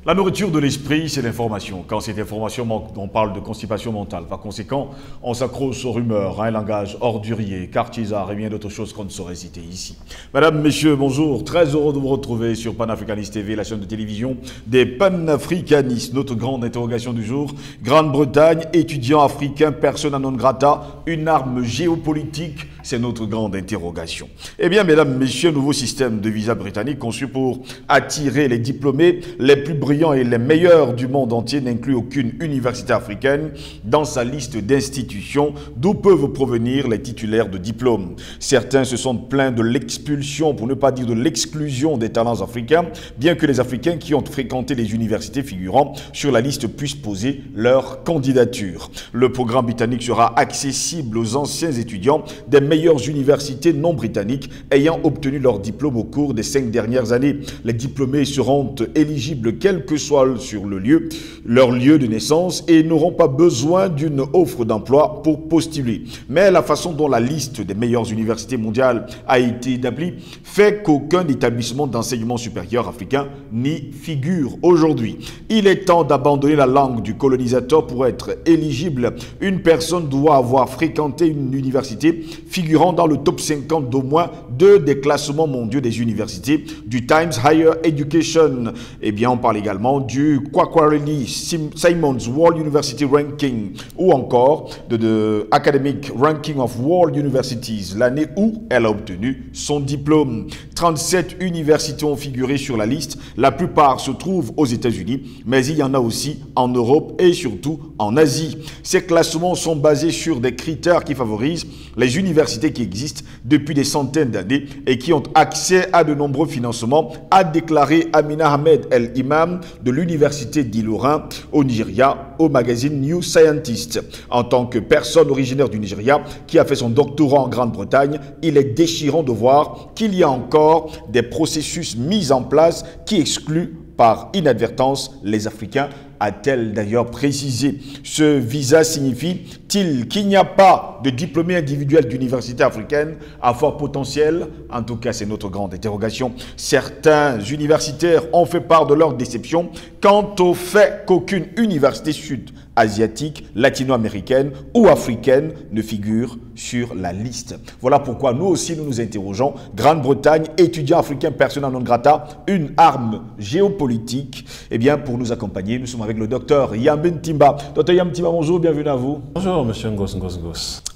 La nourriture de l'esprit, c'est l'information. Quand cette information manque, on parle de constipation mentale. Par conséquent, on s'accroche aux rumeurs, à un langage ordurier, quartisard et bien d'autres choses qu'on ne saurait citer ici. Madame, messieurs, bonjour. Très heureux de vous retrouver sur Panafricanist TV, la chaîne de télévision des panafricanistes. Notre grande interrogation du jour, Grande-Bretagne, étudiants africains, persona non grata, une arme géopolitique, c'est notre grande interrogation. Eh bien, mesdames, messieurs, nouveau système de visa britannique conçu pour attirer les diplômés les plus brillants et les meilleurs du monde entier n'inclut aucune université africaine dans sa liste d'institutions d'où peuvent provenir les titulaires de diplômes. Certains se sont plaints de l'expulsion, pour ne pas dire de l'exclusion des talents africains, bien que les Africains qui ont fréquenté les universités figurant sur la liste puissent poser leur candidature. Le programme britannique sera accessible aux anciens étudiants des meilleures universités non britanniques ayant obtenu leur diplôme au cours des 5 dernières années. Les diplômés seront éligibles quel que soit leur lieu de naissance et n'auront pas besoin d'une offre d'emploi pour postuler. Mais la façon dont la liste des meilleures universités mondiales a été établie fait qu'aucun établissement d'enseignement supérieur africain n'y figure aujourd'hui. Il est temps d'abandonner la langue du colonisateur pour être éligible. Une personne doit avoir fréquenté une université figurant dans le top 50 d'au moins 2 des classements mondiaux des universités du Times Higher Education. Eh bien, on parle également du Quacquarelli Simons World University Ranking ou encore de Academic Ranking of World Universities, l'année où elle a obtenu son diplôme. 37 universités ont figuré sur la liste. La plupart se trouvent aux États-Unis, mais il y en a aussi en Europe et surtout en Asie. Ces classements sont basés sur des critères qui favorisent les universités qui existent depuis des centaines d'années et qui ont accès à de nombreux financements, a déclaré Amina Ahmed El-Imam de l'université d'Ilorin au Nigeria au magazine New Scientist. En tant que personne originaire du Nigeria qui a fait son doctorat en Grande-Bretagne, il est déchirant de voir qu'il y a encore des processus mis en place qui excluent par inadvertance les Africains, a-t-elle d'ailleurs précisé. Ce visa signifie-t-il qu'il n'y a pas de diplômés individuels d'université africaine à fort potentiel? En tout cas, c'est notre grande interrogation. Certains universitaires ont fait part de leur déception quant au fait qu'aucune université sud-asiatique, latino-américaine ou africaine ne figure sur la liste. Voilà pourquoi nous aussi nous nous interrogeons. Grande-Bretagne, étudiants africains, persona non grata, une arme géopolitique. Eh bien, pour nous accompagner, nous sommes avec le docteur Yambin Timba. Docteur Yambin Timba, bonjour, bienvenue à vous. Bonjour, monsieur Ngos.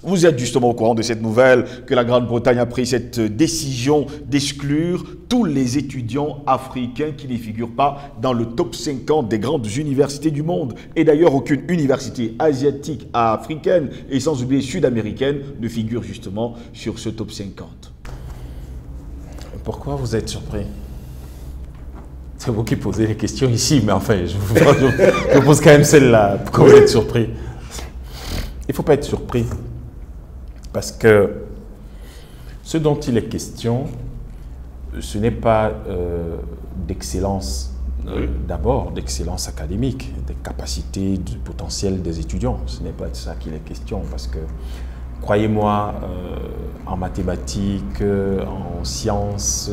Vous êtes justement au courant de cette nouvelle que la Grande-Bretagne a pris cette décision d'exclure tous les étudiants africains qui ne figurent pas dans le top 50 des grandes universités du monde. Et d'ailleurs, aucune université asiatique, africaine et sans oublier sud-américaine ne figure justement sur ce top 50. Pourquoi vous êtes surpris? C'est vous qui posez les questions ici, mais enfin, je pose quand même celle-là. Pourquoi vous êtes surpris? Il ne faut pas être surpris, parce que ce dont il est question, ce n'est pas d'excellence, d'abord d'excellence académique, des capacités, du potentiel des étudiants. Ce n'est pas de ça qu'il est question, parce que, croyez-moi, en mathématiques, en sciences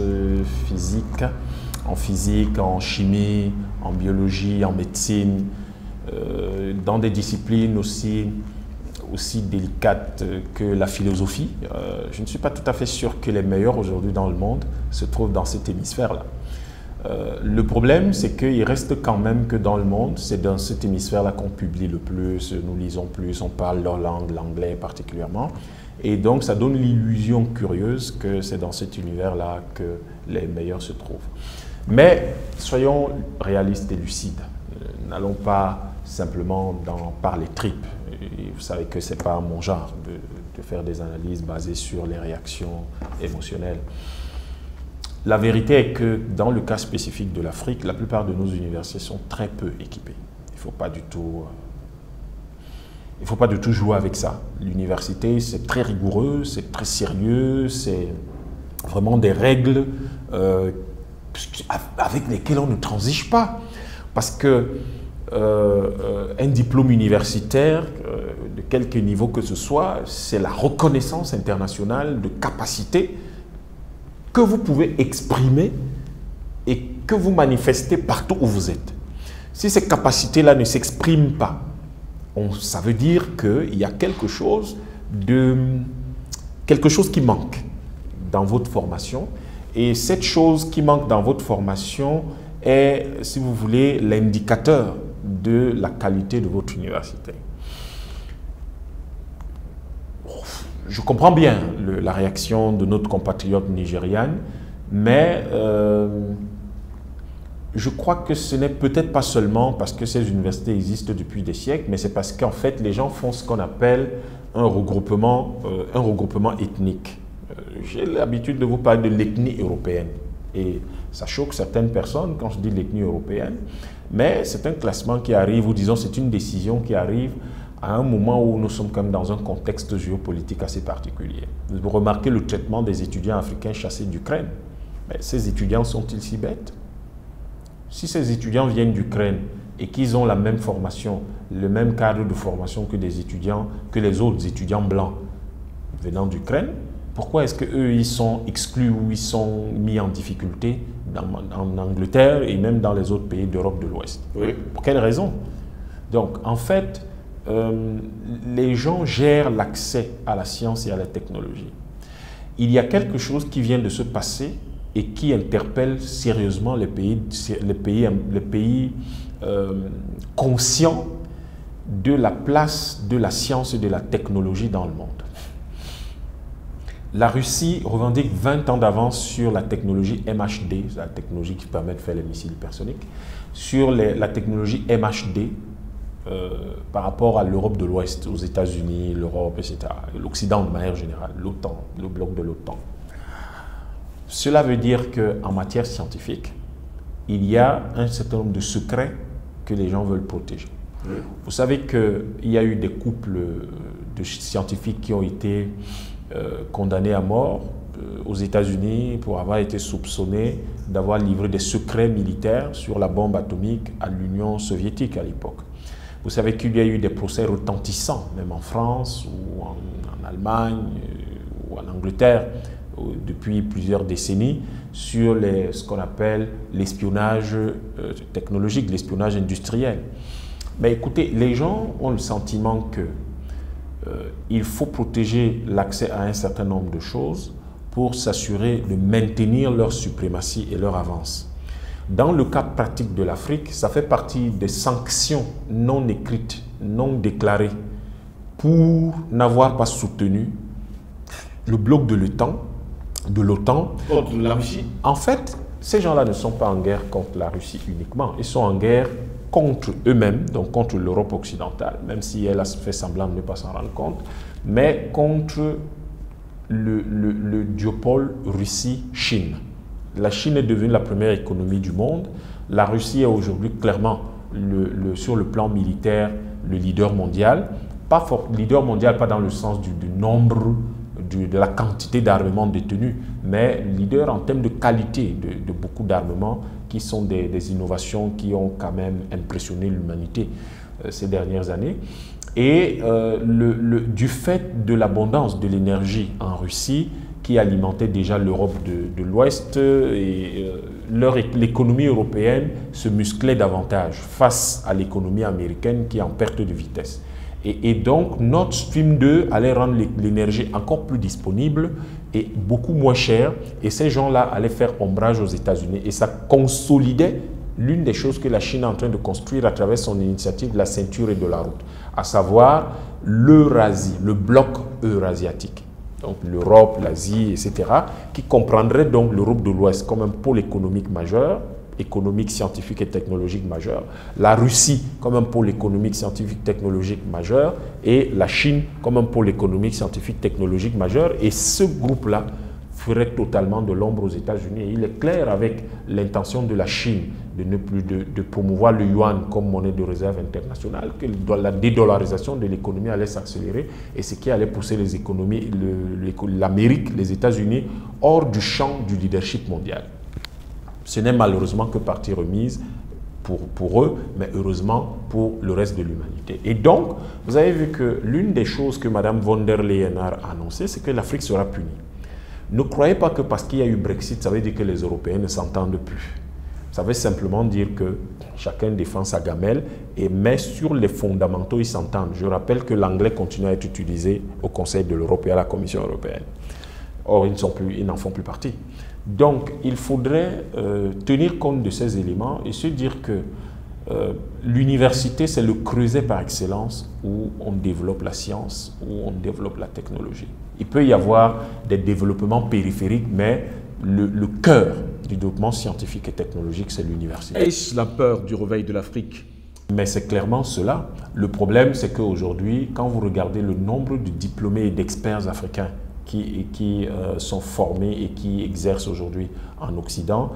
physiques, en chimie, en biologie, en médecine, dans des disciplines aussi délicates que la philosophie. Je ne suis pas tout à fait sûr que les meilleurs aujourd'hui dans le monde se trouvent dans cet hémisphère-là. Le problème, c'est qu'il reste quand même que dans le monde, c'est dans cet hémisphère-là qu'on publie le plus, nous lisons plus, on parle leur langue, l'anglais particulièrement. Et donc, ça donne l'illusion curieuse que c'est dans cet univers-là que les meilleurs se trouvent. Mais soyons réalistes et lucides. N'allons pas simplement par les tripes. Et vous savez que ce n'est pas mon genre de faire des analyses basées sur les réactions émotionnelles. La vérité est que dans le cas spécifique de l'Afrique, la plupart de nos universités sont très peu équipées. Il ne faut pas du tout jouer avec ça. L'université, c'est très rigoureux, c'est très sérieux, c'est vraiment des règles avec lesquelles on ne transige pas. Parce que un diplôme universitaire, de quelque niveau que ce soit, c'est la reconnaissance internationale de capacité que vous pouvez exprimer et que vous manifestez partout où vous êtes. Si ces capacités-là ne s'expriment pas, ça veut dire qu'il y a quelque chose qui manque dans votre formation. Et cette chose qui manque dans votre formation est, si vous voulez, l'indicateur de la qualité de votre université. Je comprends bien la réaction de notre compatriote nigériane, mais je crois que ce n'est peut-être pas seulement parce que ces universités existent depuis des siècles, mais c'est parce qu'en fait, les gens font ce qu'on appelle un regroupement ethnique. J'ai l'habitude de vous parler de l'ethnie européenne. Et ça choque certaines personnes quand je dis l'ethnie européenne, mais c'est un classement qui arrive, ou disons c'est une décision qui arrive à un moment où nous sommes quand même dans un contexte géopolitique assez particulier. Vous remarquez le traitement des étudiants africains chassés d'Ukraine. Mais ces étudiants sont-ils si bêtes? Si ces étudiants viennent d'Ukraine et qu'ils ont la même formation, le même cadre de formation que les autres étudiants blancs venant d'Ukraine, pourquoi est-ce qu'eux, ils sont exclus ou ils sont mis en difficulté en Angleterre et même dans les autres pays d'Europe de l'Ouest? Oui. Pour quelle raison? Donc, en fait, les gens gèrent l'accès à la science et à la technologie. Il y a quelque chose qui vient de se passer et qui interpelle sérieusement les pays conscients de la place de la science et de la technologie dans le monde. La Russie revendique 20 ans d'avance sur la technologie MHD, la technologie qui permet de faire les missiles hypersoniques, sur la technologie MHD par rapport à l'Europe de l'Ouest, aux États-Unis, l'Europe, etc., l'Occident de manière générale, l'OTAN, le bloc de l'OTAN. Cela veut dire qu'en matière scientifique, il y a un certain nombre de secrets que les gens veulent protéger. Oui. Vous savez qu'il y a eu des couples de scientifiques qui ont été condamnés à mort aux États-Unis pour avoir été soupçonnés d'avoir livré des secrets militaires sur la bombe atomique à l'Union soviétique à l'époque. Vous savez qu'il y a eu des procès retentissants, même en France ou en Allemagne ou en Angleterre, depuis plusieurs décennies, sur ce qu'on appelle l'espionnage technologique, l'espionnage industriel. Mais écoutez, les gens ont le sentiment qu'il faut protéger l'accès à un certain nombre de choses pour s'assurer de maintenir leur suprématie et leur avance. Dans le cas pratique de l'Afrique, ça fait partie des sanctions non écrites, non déclarées, pour n'avoir pas soutenu le bloc de l'OTAN. Contre la Russie. En fait, ces gens-là ne sont pas en guerre contre la Russie uniquement. Ils sont en guerre contre eux-mêmes, donc contre l'Europe occidentale, même si elle a fait semblant de ne pas s'en rendre compte, mais contre le duopole Russie-Chine. La Chine est devenue la première économie du monde. La Russie est aujourd'hui clairement, sur le plan militaire, le leader mondial. Leader mondial, pas dans le sens du nombre, de la quantité d'armements détenus, mais leader en termes de qualité de beaucoup d'armements qui sont des innovations qui ont quand même impressionné l'humanité ces dernières années. Et du fait de l'abondance de l'énergie en Russie, qui alimentait déjà l'Europe de l'Ouest, et l'économie européenne se musclait davantage face à l'économie américaine qui est en perte de vitesse. Et donc, Nord Stream 2 allait rendre l'énergie encore plus disponible et beaucoup moins chère. Et ces gens-là allaient faire ombrage aux États-Unis. Et ça consolidait l'une des choses que la Chine est en train de construire à travers son initiative de la ceinture et de la route, à savoir l'Eurasie, le bloc eurasiatique. Donc l'Europe, l'Asie, etc., qui comprendrait donc l'Europe de l'Ouest comme un pôle économique majeur, économique, scientifique et technologique majeur, la Russie comme un pôle économique, scientifique, technologique majeur, et la Chine comme un pôle économique, scientifique, technologique majeur. Et ce groupe-là ferait totalement de l'ombre aux États-Unis. Et il est clair, avec l'intention de la Chine de promouvoir le yuan comme monnaie de réserve internationale, que la dédollarisation de l'économie allait s'accélérer, et ce qui allait pousser les économies, l'Amérique, les États-Unis, hors du champ du leadership mondial. Ce n'est malheureusement que partie remise pour eux, mais heureusement pour le reste de l'humanité. Et donc, vous avez vu que l'une des choses que Mme von der Leyen a annoncé, c'est que l'Afrique sera punie. Ne croyez pas que parce qu'il y a eu Brexit, ça veut dire que les Européens ne s'entendent plus. Ça veut simplement dire que chacun défend sa gamelle, mais sur les fondamentaux, ils s'entendent. Je rappelle que l'anglais continue à être utilisé au Conseil de l'Europe et à la Commission européenne. Or, ils n'en font plus partie. Donc, il faudrait tenir compte de ces éléments et se dire que l'université, c'est le creuset par excellence où on développe la science, où on développe la technologie. Il peut y avoir des développements périphériques, mais le cœur du développement scientifique et technologique, c'est l'université. Est-ce la peur du réveil de l'Afrique? Mais c'est clairement cela. Le problème, c'est qu'aujourd'hui, quand vous regardez le nombre de diplômés et d'experts africains qui sont formés et qui exercent aujourd'hui en Occident,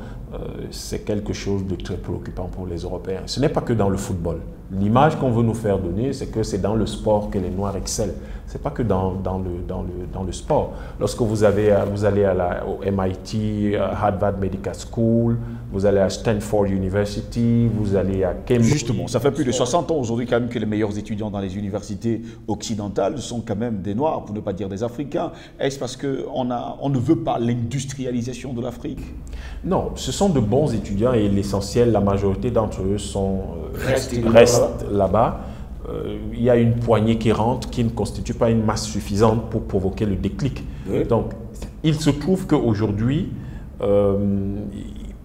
c'est quelque chose de très préoccupant pour les Européens. Ce n'est pas que dans le football. L'image qu'on veut nous faire donner, c'est que c'est dans le sport que les Noirs excellent. Ce n'est pas que dans le sport. Lorsque vous allez au MIT, Harvard Medical School, vous allez à Stanford University, vous allez à Cambridge. Justement, ça fait plus de 60 ans aujourd'hui quand même que les meilleurs étudiants dans les universités occidentales sont quand même des Noirs, pour ne pas dire des Africains. Est-ce parce qu'on ne veut pas l'industrialisation de l'Afrique? Non, ce sont de bons étudiants et l'essentiel, la majorité d'entre eux restent là-bas. Il y a une poignée qui rentre qui ne constitue pas une masse suffisante pour provoquer le déclic. Oui. Donc, il se trouve qu'aujourd'hui,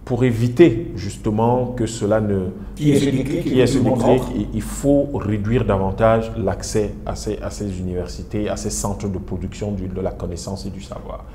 pour éviter justement que cela ne... Qui est ce déclic, il faut réduire davantage l'accès à ces universités, à ces centres de production de la connaissance et du savoir.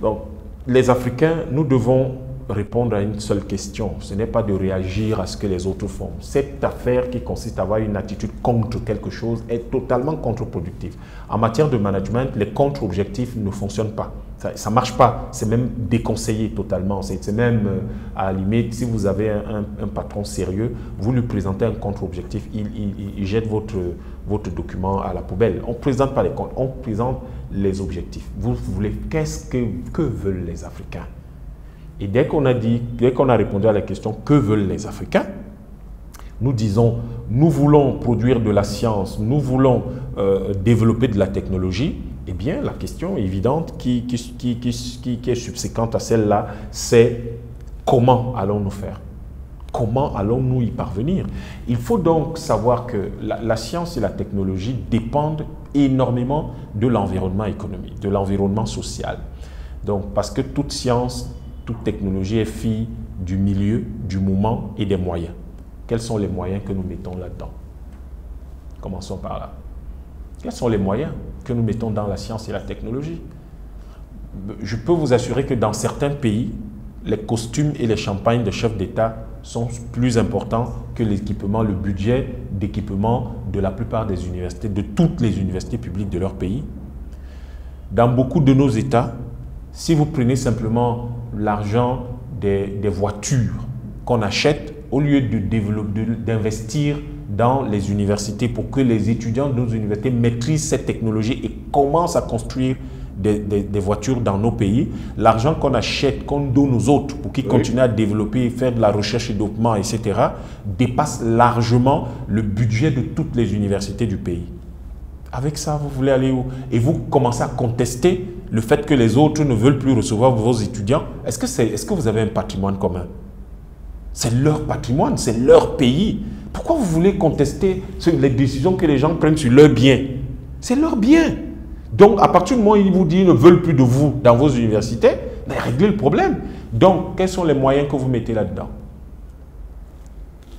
Donc, les Africains, nous devons répondre à une seule question. Ce n'est pas de réagir à ce que les autres font. Cette affaire qui consiste à avoir une attitude contre quelque chose est totalement contre-productive. En matière de management, les contre-objectifs ne fonctionnent pas. Ça ne marche pas. C'est même déconseillé totalement. C'est même, à la limite, si vous avez un patron sérieux, vous lui présentez un contre-objectif, il jette votre document à la poubelle. On ne présente pas les contre, on présente les objectifs. Vous voulez, que veulent les Africains? Et dès qu'on a répondu à la question « Que veulent les Africains ?», nous disons « Nous voulons produire de la science, nous voulons développer de la technologie », eh bien, la question évidente qui est subséquente à celle-là, c'est « Comment allons-nous faire ? Comment allons-nous y parvenir ?» Il faut donc savoir que la science et la technologie dépendent énormément de l'environnement économique, de l'environnement social. Donc, parce que toute science, toute technologie est fille du milieu, du moment et des moyens. Quels sont les moyens que nous mettons là-dedans? Commençons par là. Quels sont les moyens que nous mettons dans la science et la technologie? Je peux vous assurer que dans certains pays, les costumes et les champagnes de chefs d'État sont plus importants que l'équipement, le budget d'équipement de la plupart des universités, de toutes les universités publiques de leur pays. Dans beaucoup de nos États, si vous prenez simplement l'argent des voitures qu'on achète, au lieu d'investir dans les universités pour que les étudiants de nos universités maîtrisent cette technologie et commencent à construire des voitures dans nos pays, l'argent qu'on achète, qu'on donne aux autres pour qu'ils continuent à développer, faire de la recherche et développement, etc., dépasse largement le budget de toutes les universités du pays. Avec ça, vous voulez aller où? Et vous commencez à contester le fait que les autres ne veulent plus recevoir vos étudiants. Est-ce que vous avez un patrimoine commun? C'est leur patrimoine, c'est leur pays. Pourquoi vous voulez contester les décisions que les gens prennent sur leurs biens? C'est leur bien. Donc, à partir du moment où ils vous disent qu'ils ne veulent plus de vous dans vos universités, mais réglez le problème. Donc, quels sont les moyens que vous mettez là-dedans?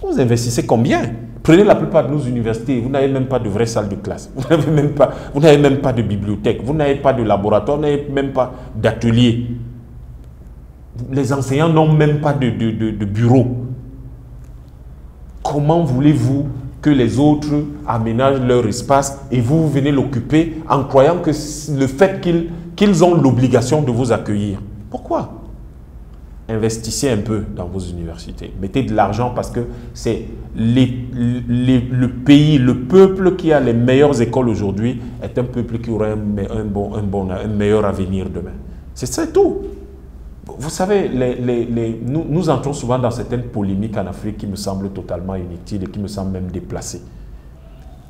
Vous investissez combien? Prenez la plupart de nos universités, vous n'avez même pas de vraie salle de classe, vous n'avez même pas de bibliothèque, vous n'avez pas de laboratoire, vous n'avez même pas d'atelier. Les enseignants n'ont même pas de bureau. Comment voulez-vous que les autres aménagent leur espace et vous venez l'occuper en croyant que le fait qu'ils ont l'obligation de vous accueillir? Pourquoi? Investissez un peu dans vos universités. Mettez de l'argent parce que c'est le pays, le peuple qui a les meilleures écoles aujourd'hui est un peuple qui aura un meilleur avenir demain. C'est tout. Vous savez, nous entrons souvent dans certaines polémiques en Afrique qui me semblent totalement inutiles et qui me semblent même déplacées.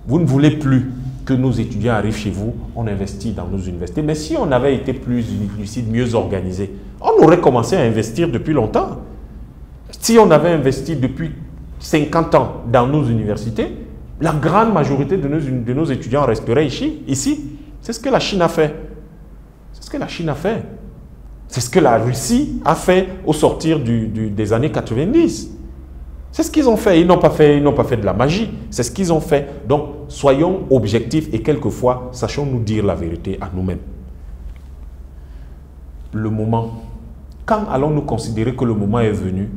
Vous ne voulez plus que nos étudiants arrivent chez vous, on investit dans nos universités. Mais si on avait été plus lucide, mieux organisé, on aurait commencé à investir depuis longtemps. Si on avait investi depuis 50 ans dans nos universités, la grande majorité de nos étudiants resteraient ici. C'est ce que la Chine a fait. C'est ce que la Chine a fait. C'est ce que la Russie a fait au sortir des années 90. C'est ce qu'ils ont fait. Ils n'ont pas fait de la magie. C'est ce qu'ils ont fait. Donc, soyons objectifs et quelquefois, sachons-nous dire la vérité à nous-mêmes. Le moment, quand allons-nous considérer que le moment est venu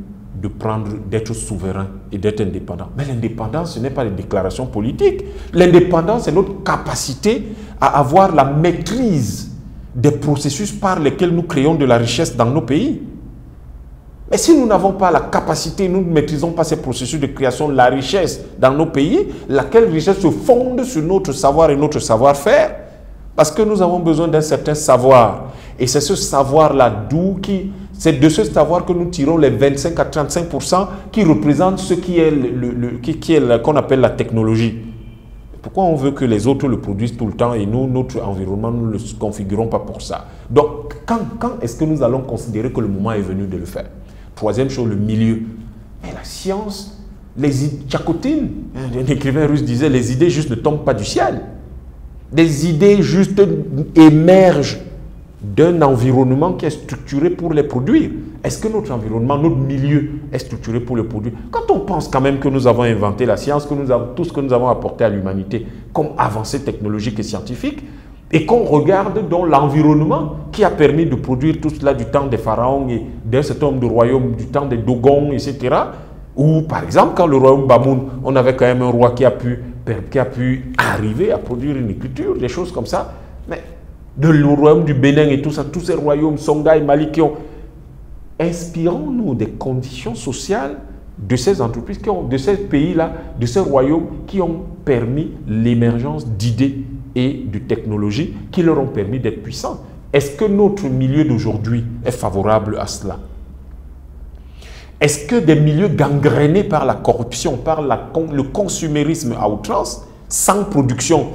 d'être souverain et d'être indépendant? Mais l'indépendance, ce n'est pas les déclarations politiques. L'indépendance, c'est notre capacité à avoir la maîtrise des processus par lesquels nous créons de la richesse dans nos pays. Mais si nous n'avons pas la capacité, nous ne maîtrisons pas ces processus de création de la richesse dans nos pays, laquelle richesse se fonde sur notre savoir et notre savoir-faire, parce que nous avons besoin d'un certain savoir. Et c'est ce savoir-là c'est de ce savoir que nous tirons les 25 à 35% qui représentent ce qui est qu'on appelle la technologie. Pourquoi on veut que les autres le produisent tout le temps et nous, notre environnement, nous ne le configurons pas pour ça? Donc, quand est-ce que nous allons considérer que le moment est venu de le faire? Troisième chose, le milieu. Mais la science, Tchakotine, un écrivain russe disait, les idées juste ne tombent pas du ciel. Des idées juste émergent d'un environnement qui est structuré pour les produire. Est-ce que notre environnement, notre milieu est structuré pour les produire? Quand on pense quand même que nous avons inventé la science, tout ce que nous avons apporté à l'humanité comme avancée technologique et scientifique, et qu'on regarde dans l'environnement qui a permis de produire tout cela du temps des pharaons et d'un certain nombre de royaumes, du temps des Dogons, etc. Ou par exemple, quand le royaume Bamoun, on avait quand même un roi qui a pu arriver à produire une écriture, des choses comme ça. Mais le royaume du Bénin et tout ça, tous ces royaumes, Songhai, Mali, qui ont... Inspirons-nous des conditions sociales de ces entreprises, de ces pays-là, de ces royaumes qui ont permis l'émergence d'idées et de technologies qui leur ont permis d'être puissants. Est-ce que notre milieu d'aujourd'hui est favorable à cela? Est-ce que des milieux gangrénés par la corruption, par le consumérisme à outrance, sans production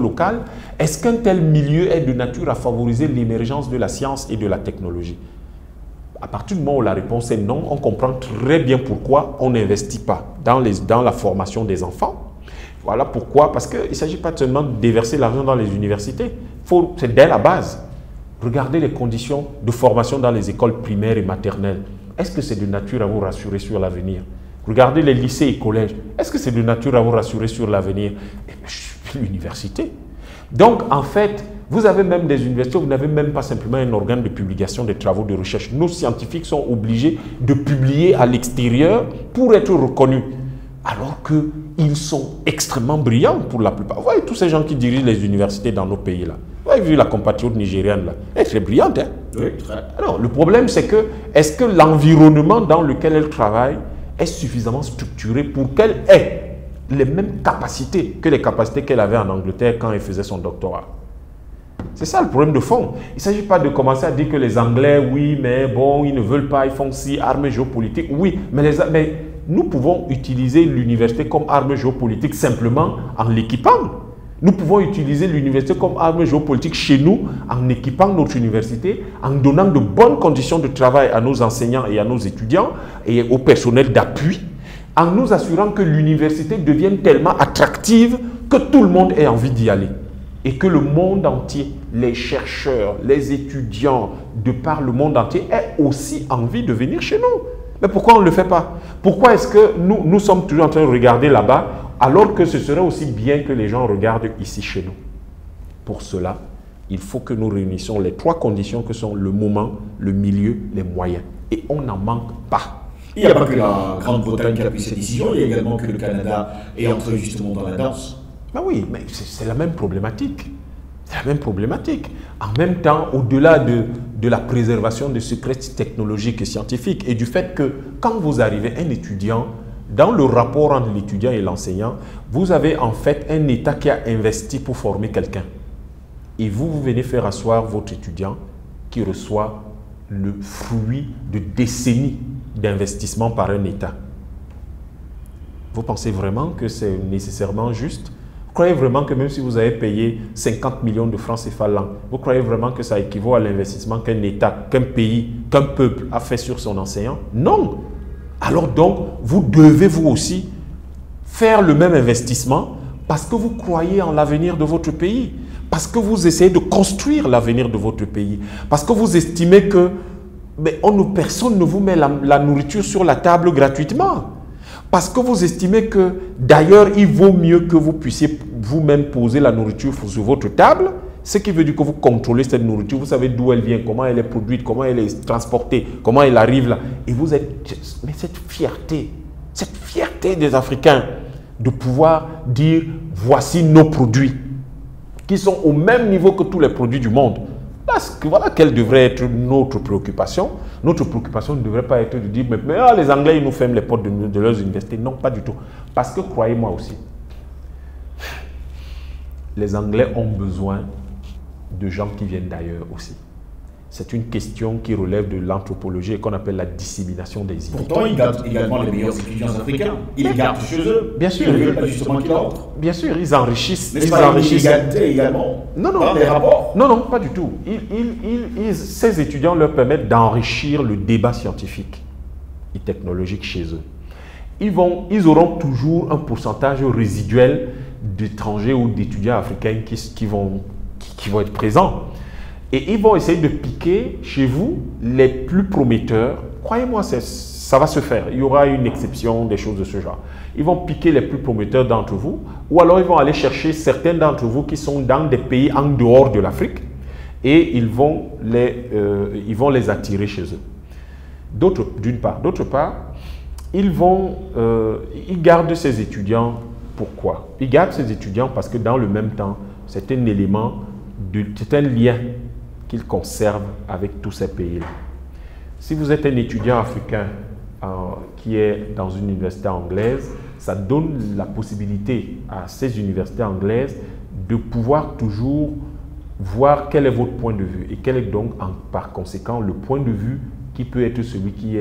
locale, est-ce qu'un tel milieu est de nature à favoriser l'émergence de la science et de la technologie? À partir du moment où la réponse est non, on comprend très bien pourquoi on n'investit pas dans la formation des enfants. Voilà pourquoi, parce qu'il ne s'agit pas seulement de déverser l'argent dans les universités, c'est dès la base. Regardez les conditions de formation dans les écoles primaires et maternelles. Est-ce que c'est de nature à vous rassurer sur l'avenir? Regardez les lycées et collèges. Est-ce que c'est de nature à vous rassurer sur l'avenir? L'université. Donc, en fait, vous avez même des universités où vous n'avez même pas simplement un organe de publication des travaux de recherche. Nos scientifiques sont obligés de publier à l'extérieur pour être reconnus. Alors qu'ils sont extrêmement brillants pour la plupart. Vous voyez tous ces gens qui dirigent les universités dans nos pays là. Vous avez vu la compatriote nigériane là. Elle est très brillante. Hein? Oui, très. Alors, le problème c'est que, est-ce que l'environnement dans lequel elle travaille est suffisamment structuré pour qu'elle ait les mêmes capacités que les capacités qu'elle avait en Angleterre quand elle faisait son doctorat? C'est ça le problème de fond. Il ne s'agit pas de commencer à dire que les Anglais, oui, mais bon, ils ne veulent pas, ils font si, armes géopolitiques. Oui, mais nous pouvons utiliser l'université comme arme géopolitique simplement en l'équipant. Nous pouvons utiliser l'université comme arme géopolitique chez nous en équipant notre université, en donnant de bonnes conditions de travail à nos enseignants et à nos étudiants et au personnel d'appui, en nous assurant que l'université devienne tellement attractive que tout le monde ait envie d'y aller. Et que le monde entier, les chercheurs, les étudiants de par le monde entier aient aussi envie de venir chez nous. Mais pourquoi on ne le fait pas? Pourquoi est-ce que nous sommes toujours en train de regarder là-bas alors que ce serait aussi bien que les gens regardent ici chez nous? Pour cela, il faut que nous réunissions les trois conditions que sont le moment, le milieu, les moyens. Et on n'en manque pas. Il n'y a pas que la Grande-Bretagne qui a pris cette décision, il y a également que le Canada est entré justement dans la danse. Ben oui, mais c'est la même problématique. C'est la même problématique. En même temps, au-delà de la préservation de secrets technologiques et scientifiques et du fait que quand vous arrivez, un étudiant, dans le rapport entre l'étudiant et l'enseignant, vous avez en fait un État qui a investi pour former quelqu'un. Et vous venez faire asseoir votre étudiant qui reçoit le fruit de décennies d'investissement par un État. Vous pensez vraiment que c'est nécessairement juste? Vous croyez vraiment que même si vous avez payé 50 millions de francs CFA l'an, vous croyez vraiment que ça équivaut à l'investissement qu'un État, qu'un pays, qu'un peuple a fait sur son enseignant? Non. Alors donc, vous devez vous aussi faire le même investissement parce que vous croyez en l'avenir de votre pays, parce que vous essayez de construire l'avenir de votre pays, parce que vous estimez que personne ne vous met la nourriture sur la table gratuitement. Parce que vous estimez que, d'ailleurs, il vaut mieux que vous puissiez vous-même poser la nourriture sur votre table, ce qui veut dire que vous contrôlez cette nourriture, vous savez d'où elle vient, comment elle est produite, comment elle est transportée, comment elle arrive là. Et vous êtes... Mais cette fierté des Africains de pouvoir dire, voici nos produits, qui sont au même niveau que tous les produits du monde. Voilà quelle devrait être notre préoccupation. Notre préoccupation ne devrait pas être de dire mais les Anglais ils nous ferment les portes de leurs universités. Non, pas du tout. Parce que croyez-moi aussi, les Anglais ont besoin de gens qui viennent d'ailleurs aussi. C'est une question qui relève de l'anthropologie et qu'on appelle la dissémination des idées. Pourtant, ils gardent également les meilleurs étudiants africains. Ils les gardent chez eux. Bien sûr. Ils ne veulent pas justement qu'ils rentrent. Bien sûr, ils enrichissent. N'est-ce pas une inégalité également dans les rapports? Non, pas du tout. Ces étudiants leur permettent d'enrichir le débat scientifique et technologique chez eux. Ils auront toujours un pourcentage résiduel d'étrangers ou d'étudiants africains qui vont être présents. Et ils vont essayer de piquer chez vous les plus prometteurs. Croyez-moi, ça va se faire. Il y aura une exception, des choses de ce genre. Ils vont piquer les plus prometteurs d'entre vous, ou alors ils vont aller chercher certains d'entre vous qui sont dans des pays en dehors de l'Afrique et ils vont les attirer chez eux. D'une part. D'autre part, ils gardent ces étudiants. Pourquoi? Ils gardent ces étudiants parce que dans le même temps, c'est un élément, c'est un lien qu'ils conservent avec tous ces pays-là. Si vous êtes un étudiant africain qui est dans une université anglaise, ça donne la possibilité à ces universités anglaises de pouvoir toujours voir quel est votre point de vue et quel est donc par conséquent le point de vue qui peut être celui qui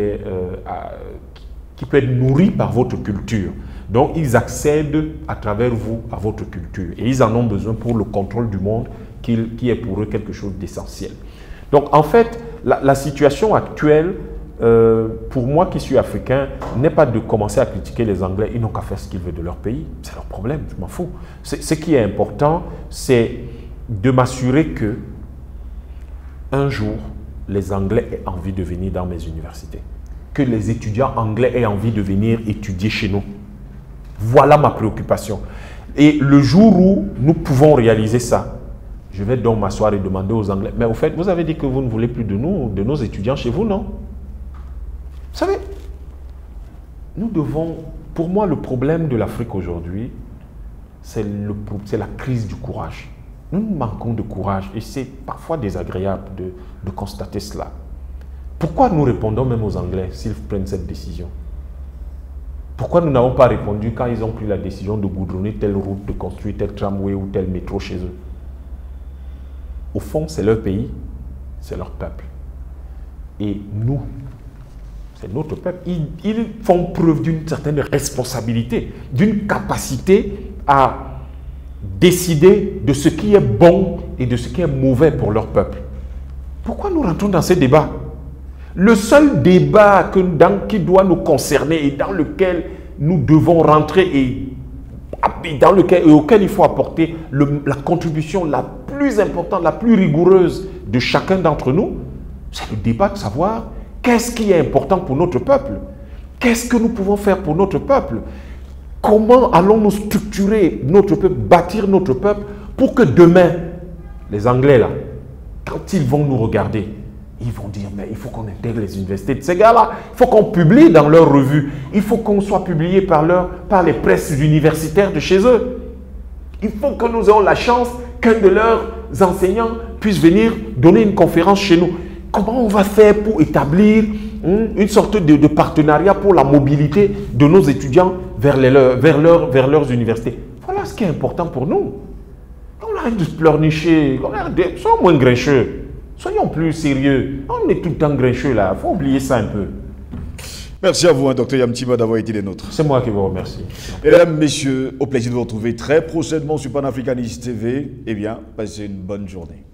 peut être nourri par votre culture. Donc ils accèdent à travers vous à votre culture et ils en ont besoin pour le contrôle du monde qui est pour eux quelque chose d'essentiel. Donc en fait, la situation actuelle, pour moi qui suis africain, n'est pas de commencer à critiquer les Anglais. Ils n'ont qu'à faire ce qu'ils veulent de leur pays. C'est leur problème, je m'en fous. Ce qui est important, c'est de m'assurer que un jour, les Anglais aient envie de venir dans mes universités. Que les étudiants anglais aient envie de venir étudier chez nous. Voilà ma préoccupation. Et le jour où nous pouvons réaliser ça, je vais donc m'asseoir et demander aux Anglais, mais au fait, vous avez dit que vous ne voulez plus de nos étudiants chez vous, non? Vous savez, nous devons, pour moi, le problème de l'Afrique aujourd'hui, c'est la crise du courage. Nous manquons de courage et c'est parfois désagréable de constater cela. Pourquoi nous répondons même aux Anglais s'ils prennent cette décision? Pourquoi nous n'avons pas répondu quand ils ont pris la décision de goudronner telle route, de construire tel tramway ou tel métro chez eux? Au fond, c'est leur pays, c'est leur peuple. Et nous, c'est notre peuple. Ils font preuve d'une certaine responsabilité, d'une capacité à décider de ce qui est bon et de ce qui est mauvais pour leur peuple. Pourquoi nous rentrons dans ces débats? Le seul débat qui doit nous concerner et dans lequel nous devons rentrer et auquel il faut apporter la contribution la plus importante, la plus rigoureuse de chacun d'entre nous, c'est le débat de savoir qu'est-ce qui est important pour notre peuple, qu'est-ce que nous pouvons faire pour notre peuple, comment allons-nous structurer notre peuple, bâtir notre peuple pour que demain, les Anglais là, quand ils vont nous regarder, ils vont dire, mais il faut qu'on intègre les universités de ces gars-là. Il faut qu'on publie dans leurs revues. Il faut qu'on soit publié par les presses universitaires de chez eux. Il faut que nous ayons la chance qu'un de leurs enseignants puisse venir donner une conférence chez nous. Comment on va faire pour établir une sorte de partenariat pour la mobilité de nos étudiants vers leurs universités? Voilà ce qui est important pour nous. On arrête de se pleurnicher. Soyons moins grincheux. Soyons plus sérieux. On est tout le temps grincheux là. Il faut oublier ça un peu. Merci à vous, hein, Dr Yamtima, d'avoir été les nôtres. C'est moi qui vous remercie. Mesdames, messieurs, au plaisir de vous retrouver très prochainement sur Panafricanist TV. Eh bien, passez une bonne journée.